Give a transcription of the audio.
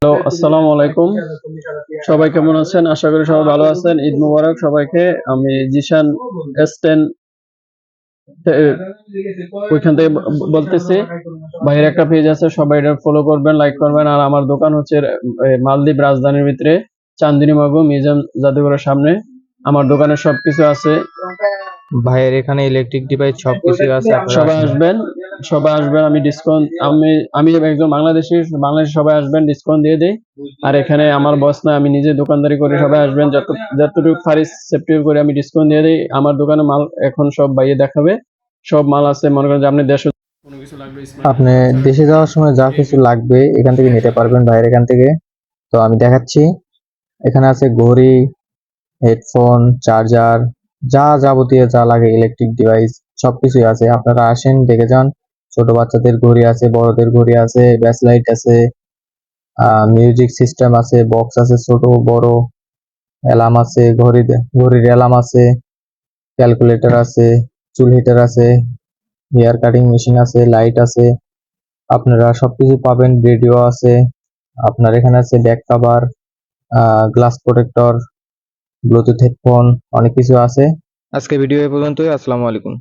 Hello, আসসালামু আলাইকুম। সবাই কেমন আছেন? আশা করি সবাই ভালো আছেন। ঈদ মোবারক সবাইকে। আমি জিশান S10 ওইখান থেকে বলতেছি। ভাইয়ের একটা পেজ আছে, সবাই এটা ফলো করবেন, লাইক করবেন। আর আমার দোকান হচ্ছে মালদ্বীপ রাজধানীর ভিতরে চান্দিনী মাগো মিউজিয়াম জাদুঘরের সামনে। আমার দোকানে সবকিছু আছে। ভাইয়ের এখানে ইলেকট্রিক ডিভাইস সবকিছুই আছে, আপনারা সবাই আসেন। আসবেন, সবাই আসবেন। আমি ডিসকাউন্ট আমি একজন বাংলাদেশি, বাংলাদেশে সবাই আসবেন, ডিসকাউন্ট দিয়ে দিই। আর এখানে আমার বস না, আমি নিজে দোকানদারি করি। সবাই আসবেন, যতটুকু পারি সেফটি করে আমি ডিসকাউন্ট দিয়ে দিই। আমার দোকানে মাল এখন সব বাইরে দেখাবে, সব মাল আছে। মনে করেন যে আপনি দেশ কোনো কিছু লাগবে, স্মার্ট আপনি দেশে যাওয়ার সময় যা কিছু লাগবে এখান থেকে নিতে পারবেন, ভাইয়ের এখান থেকে। তো আমি দেখাচ্ছি, এখানে আছে ঘড়ি, হেডফোন, চার্জার, যা যাবতীয় যা লাগে ইলেকট্রিক ডিভাইস সবকিছুই আছে। আপনারা আসেন, দেখে যান। ছোট বাচ্চাদের ঘড়ি আছে, বড়দের ঘড়ি আছে, ব্যাস লাইট আছে, মিউজিক সিস্টেম আছে, বক্স আছে ছোট বড়, অ্যালার্ম আছে, ঘড়ির অ্যালার্ম আছে, ক্যালকুলেটর আছে, চুল হিটার আছে, হেয়ার কাটিং মেশিন আছে, লাইট আছে। আপনারা সবকিছু পাবেন। রেডিও আছে, আপনার এখানে আছে back cover, glass protector, Bluetooth headphone, অনেক কিছু আছে। আজকে ভিডিও এ পর্যন্তই। আসসালামু আলাইকুম।